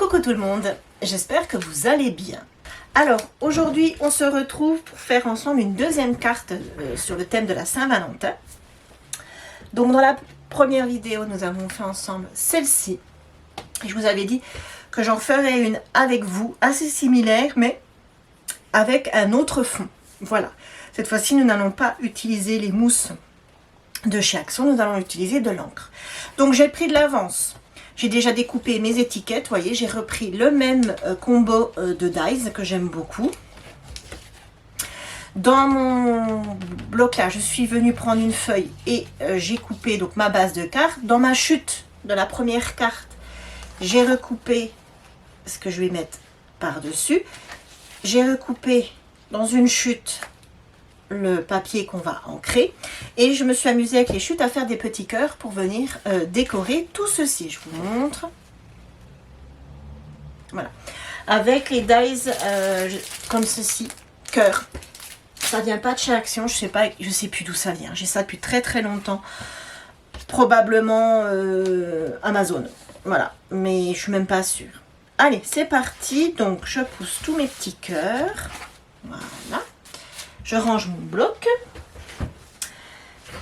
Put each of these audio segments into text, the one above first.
Coucou tout le monde, j'espère que vous allez bien. Alors aujourd'hui on se retrouve pour faire ensemble une deuxième carte sur le thème de la Saint-Valentin. Donc dans la première vidéo nous avons fait ensemble celle-ci. Et je vous avais dit que j'en ferai une avec vous assez similaire mais avec un autre fond. Voilà, cette fois-ci nous n'allons pas utiliser les mousses de chez Action, nous allons utiliser de l'encre. Donc j'ai pris de l'avance. J'ai déjà découpé mes étiquettes, vous voyez, j'ai repris le même combo de dies que j'aime beaucoup. Dans mon bloc là, je suis venue prendre une feuille et j'ai coupé donc ma base de cartes. Dans ma chute de la première carte, j'ai recoupé ce que je vais mettre par-dessus. J'ai recoupé dans une chute le papier qu'on va ancrer et je me suis amusée avec les chutes à faire des petits cœurs pour venir décorer tout ceci. Je vous montre, voilà, avec les dies comme ceci, cœur. Ça vient pas de chez Action, je sais plus d'où ça vient, j'ai ça depuis très très longtemps, probablement Amazon, voilà, mais je suis même pas sûre. Allez, c'est parti. Donc je pousse tous mes petits cœurs, voilà. Je range mon bloc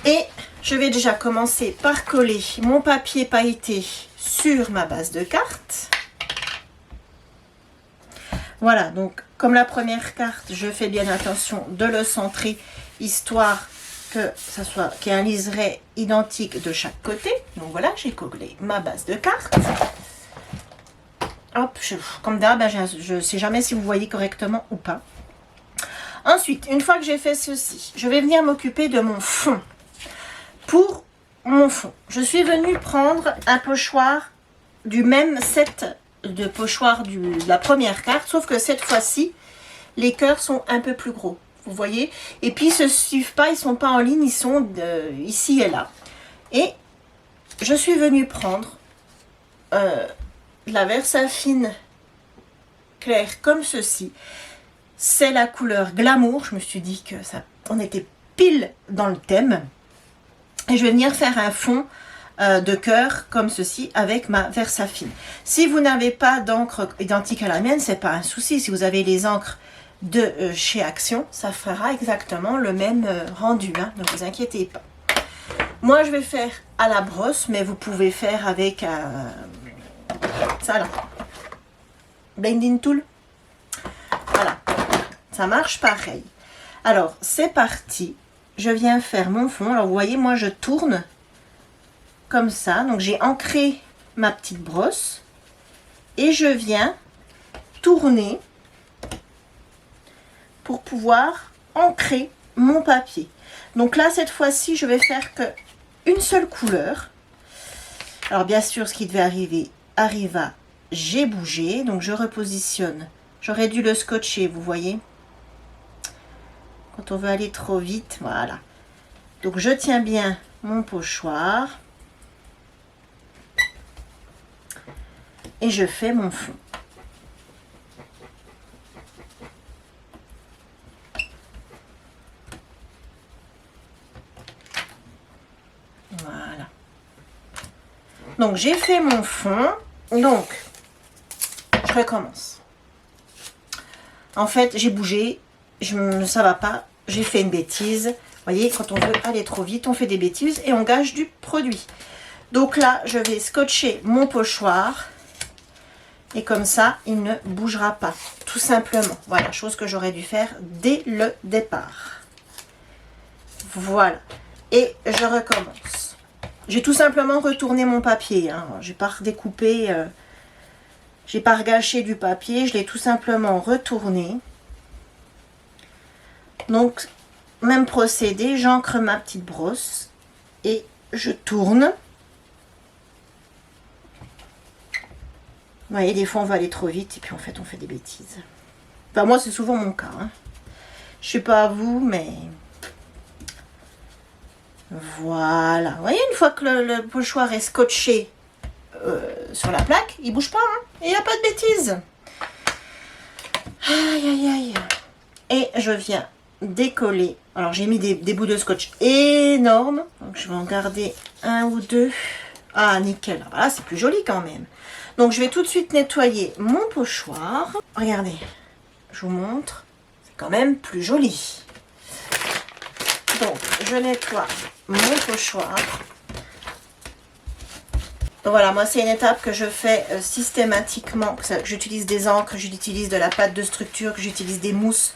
et je vais déjà commencer par coller mon papier pailleté sur ma base de cartes. Voilà, donc comme la première carte, je fais bien attention de le centrer, histoire que ça soit qu'il y ait un liseré identique de chaque côté. Donc voilà, j'ai collé ma base de cartes. Hop, comme d'hab, je ne sais jamais si vous voyez correctement ou pas. Ensuite, une fois que j'ai fait ceci, je vais venir m'occuper de mon fond. Pour mon fond, je suis venue prendre un pochoir du même set de pochoirs de la première carte, sauf que cette fois-ci, les cœurs sont un peu plus gros, vous voyez. Et puis, ils ne se suivent pas, ils ne sont pas en ligne, ils sont ici et là. Et je suis venue prendre la Versafine claire comme ceci. C'est la couleur glamour. Je me suis dit que ça, on était pile dans le thème. Et je vais venir faire un fond de cœur comme ceci avec ma Versafine. Si vous n'avez pas d'encre identique à la mienne, c'est pas un souci. Si vous avez les encres de chez Action, ça fera exactement le même rendu, hein, ne vous inquiétez pas. Moi, je vais faire à la brosse, mais vous pouvez faire avec ça là, blending tool. Voilà. Ça marche pareil. Alors, c'est parti. Je viens faire mon fond. Alors, vous voyez, moi, je tourne comme ça. Donc, j'ai ancré ma petite brosse. Et je viens tourner pour pouvoir ancrer mon papier. Donc là, cette fois-ci, je vais faire que une seule couleur. Alors, bien sûr, ce qui devait arriver, arriva. J'ai bougé. Donc, je repositionne. J'aurais dû le scotcher, vous voyez. Quand on veut aller trop vite, voilà. Donc je tiens bien mon pochoir et je fais mon fond. Voilà. Donc j'ai fait mon fond. Donc je recommence. En fait, j'ai bougé. Ça va pas, j'ai fait une bêtise. Vous voyez, quand on veut aller trop vite, on fait des bêtises et on gâche du produit. Donc là, je vais scotcher mon pochoir et comme ça, il ne bougera pas, tout simplement. Voilà, chose que j'aurais dû faire dès le départ. Voilà, et je recommence. J'ai tout simplement retourné mon papier, hein. Je n'ai pas redécoupé, j'ai pas regâché du papier, je l'ai tout simplement retourné. Donc, même procédé, j'ancre ma petite brosse et je tourne. Vous voyez, des fois on va aller trop vite et puis en fait on fait des bêtises. Enfin, moi c'est souvent mon cas, hein. Je sais pas à vous, mais voilà. Vous voyez, une fois que le pochoir est scotché sur la plaque, il bouge pas, hein, et il n'y a pas de bêtises. Aïe aïe aïe. Et je viens décoller. Alors j'ai mis des bouts de scotch énormes, donc je vais en garder un ou deux. Ah nickel, voilà, c'est plus joli quand même. Donc je vais tout de suite nettoyer mon pochoir. Regardez, je vous montre, c'est quand même plus joli. Donc je nettoie mon pochoir. Donc voilà, moi c'est une étape que je fais systématiquement. Que j'utilise des encres, j'utilise de la pâte de structure, que j'utilise des mousses.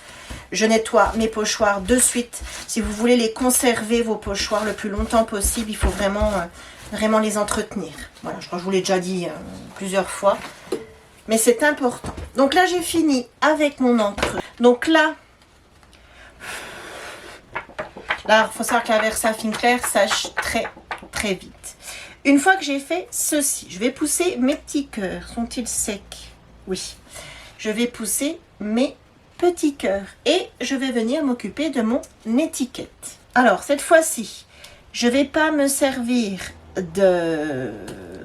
Je nettoie mes pochoirs de suite. Si vous voulez les conserver, vos pochoirs, le plus longtemps possible, il faut vraiment les entretenir. Voilà, je crois que je vous l'ai déjà dit plusieurs fois. Mais c'est important. Donc là, j'ai fini avec mon encre. Donc là, il faut savoir que la Versa Fine Clair sèche très, très vite. Une fois que j'ai fait ceci, je vais pousser mes petits cœurs. Sont-ils secs? Oui. Je vais pousser mes petits cœurs. Et je vais venir m'occuper de mon étiquette. Alors, cette fois-ci, je ne vais pas me servir de...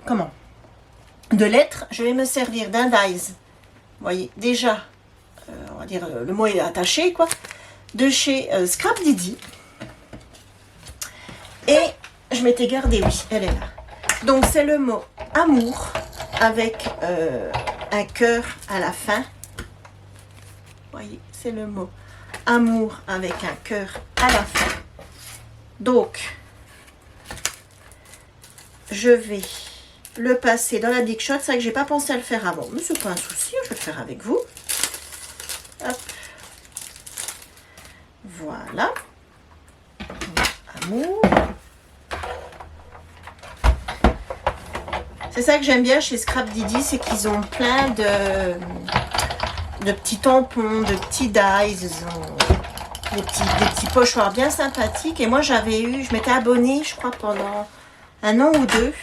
Comment? De lettres. Je vais me servir d'un dies. Vous voyez, déjà, on va dire, le mot est attaché, quoi. De chez Scrap Didi. Et je m'étais gardée, oui, elle est là. Donc, c'est le mot amour avec un cœur à la fin. Vous voyez, c'est le mot amour avec un cœur à la fin. Donc, je vais le passer dans la Big Shot. C'est vrai que je n'ai pas pensé à le faire avant, mais ce n'est pas un souci, je vais le faire avec vous. Hop. Voilà. Amour. C'est ça que j'aime bien chez Scrap Didi, c'est qu'ils ont plein de petits tampons, de petits dies, ils ont des petits pochoirs bien sympathiques. Et moi je m'étais abonnée, je crois, pendant 1 an ou 2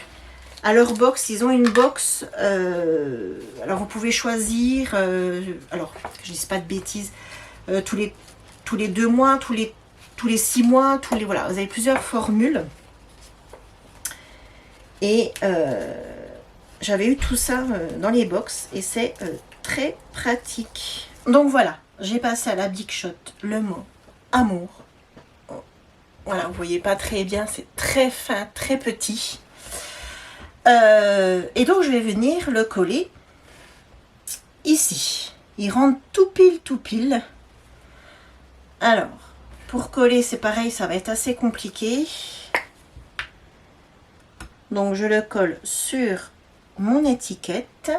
à leur box. Ils ont une box, alors vous pouvez choisir, alors que je ne dise pas de bêtises, tous les 2 mois, tous les 6 mois, voilà, vous avez plusieurs formules. Et j'avais eu tout ça dans les box et c'est très pratique. Donc voilà, j'ai passé à la Big Shot le mot amour. Voilà, vous voyez pas très bien, c'est très fin, très petit. Et donc je vais venir le coller ici. Il rentre tout pile. Alors, pour coller, c'est pareil, ça va être assez compliqué. Donc je le colle sur mon étiquette.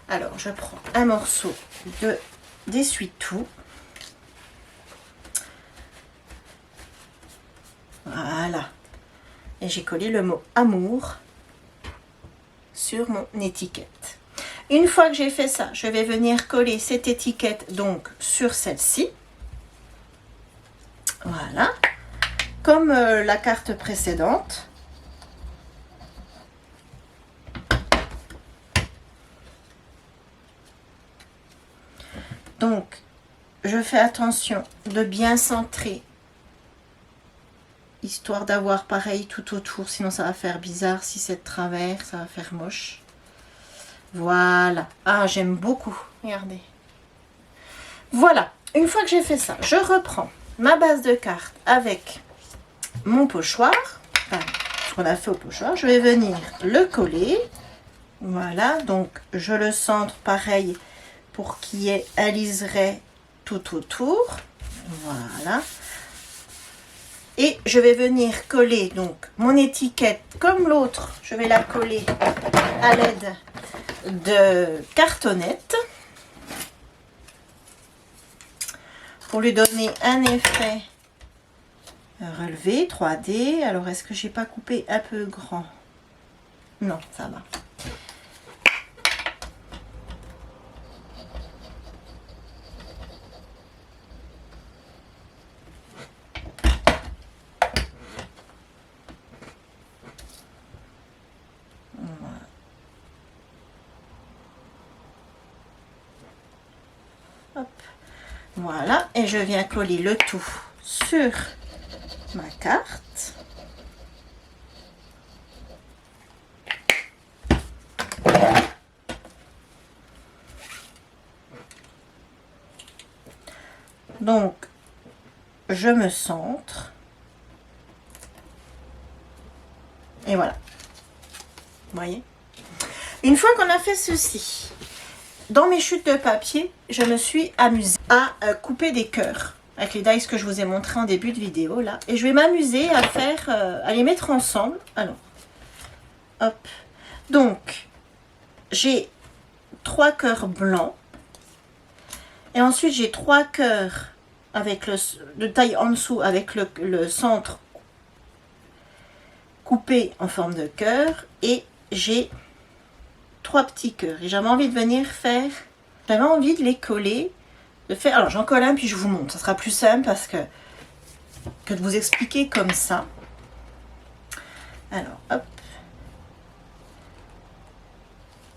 Alors je prends un morceau d'essuie-tout. Voilà. Et j'ai collé le mot amour sur mon étiquette. Une fois que j'ai fait ça, je vais venir coller cette étiquette donc sur celle-ci. Voilà. Comme la carte précédente. Donc, je fais attention de bien centrer, histoire d'avoir pareil tout autour, sinon ça va faire bizarre. Si c'est de travers, ça va faire moche. Voilà. Ah, j'aime beaucoup. Regardez. Voilà. Une fois que j'ai fait ça, je reprends ma base de carte avec mon pochoir. Enfin, ce qu'on a fait au pochoir. Je vais venir le coller. Voilà. Donc, je le centre pareil pour qu'il y ait un liseré tout autour. Voilà. Et je vais venir coller donc mon étiquette comme l'autre. Je vais la coller à l'aide de cartonnettes pour lui donner un effet relevé 3D. Alors, est-ce que j'ai pas coupé un peu grand? Non, ça va. Hop. Voilà, et je viens coller le tout sur ma carte. Donc, je me centre. Et voilà. Vous voyez? Une fois qu'on a fait ceci, dans mes chutes de papier, je me suis amusée à couper des cœurs avec les dies que je vous ai montré en début de vidéo là. Et je vais m'amuser à faire, à les mettre ensemble. Alors, hop. Donc, j'ai 3 cœurs blancs. Et ensuite, j'ai 3 cœurs avec de taille en dessous avec le centre coupé en forme de cœur. Et j'ai 3 petits cœurs. Et j'avais envie de venir faire, j'avais envie de les coller. Alors j'en colle un puis je vous montre, ça sera plus simple parce que de vous expliquer comme ça. Alors hop,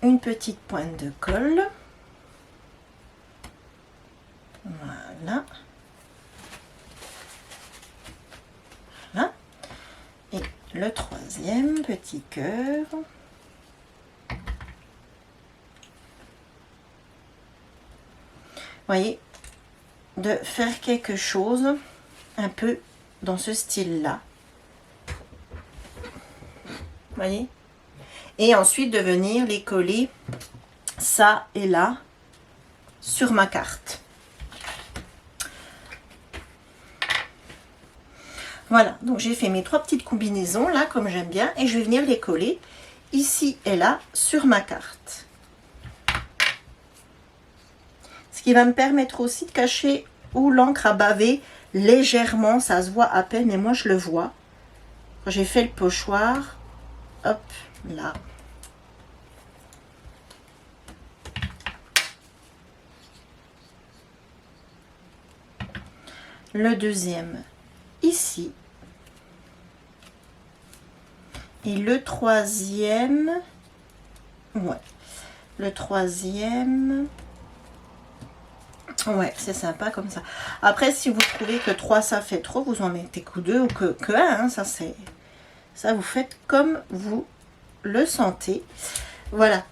une petite pointe de colle, voilà, voilà, et le troisième petit cœur. Voyez, de faire quelque chose un peu dans ce style-là. Voyez? Et ensuite de venir les coller ça et là sur ma carte. Voilà, donc j'ai fait mes 3 petites combinaisons là comme j'aime bien et je vais venir les coller ici et là sur ma carte. Ce qui va me permettre aussi de cacher où l'encre a bavé légèrement, ça se voit à peine, mais moi je le vois. Quand j'ai fait le pochoir, hop, là. Le deuxième, ici. Et le troisième, ouais, le troisième... Ouais, c'est sympa comme ça. Après, si vous trouvez que 3 ça fait trop, vous en mettez que 2 ou que 1. Hein, ça, vous faites comme vous le sentez. Voilà.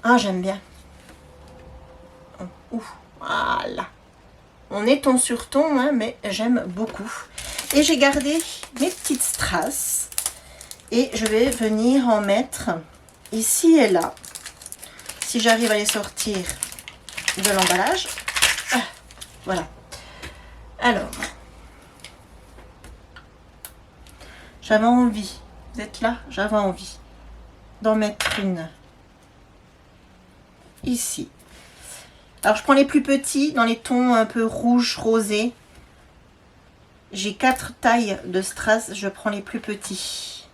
Ah, j'aime bien. Ouf, voilà. On est ton sur ton, hein, mais j'aime beaucoup. Et j'ai gardé mes petites strass. Et je vais venir en mettre ici et là. Si j'arrive à les sortir de l'emballage. Voilà. Alors, j'avais envie, vous êtes là, j'avais envie d'en mettre une ici. Alors, je prends les plus petits dans les tons un peu rouge, rosé. J'ai 4 tailles de strass, je prends les plus petits.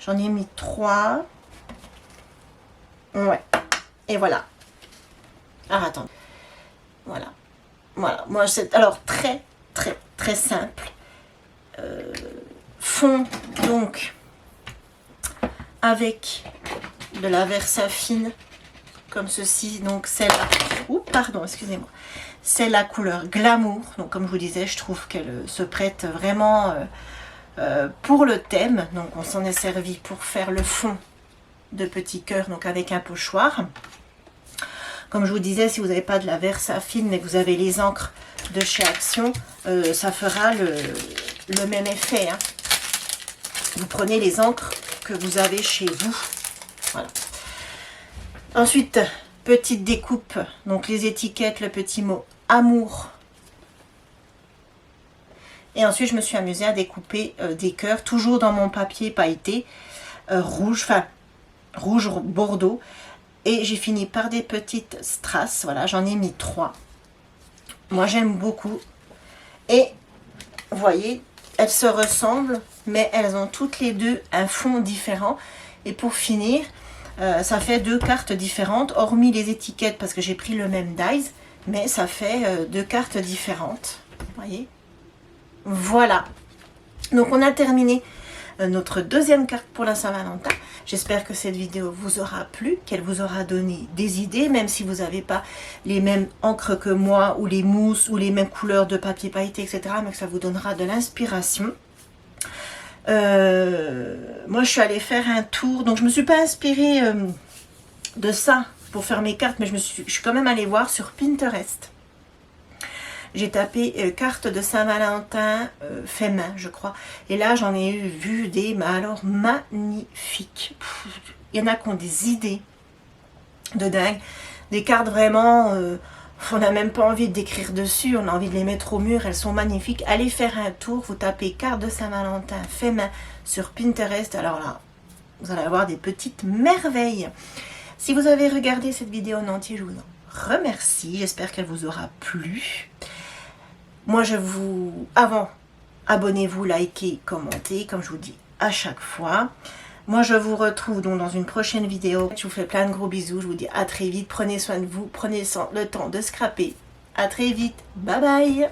J'en ai mis 3. Ouais. Et voilà. Alors, attendez. Voilà, voilà. Moi, c'est alors très, très, très simple. Fond, donc, avec de la Versafine, comme ceci. Donc, c'est la... Ouh, pardon, excusez-moi. C'est la couleur Glamour. Donc, comme je vous disais, je trouve qu'elle se prête vraiment pour le thème. Donc, on s'en est servi pour faire le fond de petits cœurs, donc avec un pochoir. Comme je vous disais, si vous n'avez pas de la Versafine, mais que vous avez les encres de chez Action, ça fera le même effet. Hein. Vous prenez les encres que vous avez chez vous. Voilà. Ensuite, petite découpe. Donc les étiquettes, le petit mot amour. Et ensuite, je me suis amusée à découper des cœurs, toujours dans mon papier pailleté, rouge, enfin rouge bordeaux. Et j'ai fini par des petites strass. Voilà, j'en ai mis 3. Moi, j'aime beaucoup. Et, vous voyez, elles se ressemblent, mais elles ont toutes les deux un fond différent. Et pour finir, ça fait 2 cartes différentes, hormis les étiquettes, parce que j'ai pris le même dies. Mais ça fait 2 cartes différentes. Vous voyez? Voilà. Donc, on a terminé notre deuxième carte pour la Saint-Valentin. J'espère que cette vidéo vous aura plu, qu'elle vous aura donné des idées, même si vous n'avez pas les mêmes encres que moi, ou les mousses, ou les mêmes couleurs de papier pailleté, etc. Mais que ça vous donnera de l'inspiration. Moi, je suis allée faire un tour, donc je ne me suis pas inspirée de ça pour faire mes cartes, mais je suis quand même allée voir sur Pinterest. J'ai tapé carte de Saint-Valentin fait main, je crois. Et là, j'en ai vu des, mais alors magnifiques. Il y en a qui ont des idées de dingue. Des cartes vraiment, on n'a même pas envie d'écrire dessus, on a envie de les mettre au mur, elles sont magnifiques. Allez faire un tour, vous tapez carte de Saint-Valentin fait main sur Pinterest. Alors là, vous allez avoir des petites merveilles. Si vous avez regardé cette vidéo en entier, je vous en remercie. J'espère qu'elle vous aura plu. Moi, avant, abonnez-vous, likez, commentez, comme je vous dis à chaque fois. Moi, je vous retrouve donc dans une prochaine vidéo. Je vous fais plein de gros bisous. Je vous dis à très vite. Prenez soin de vous. Prenez le temps de scraper. À très vite. Bye bye.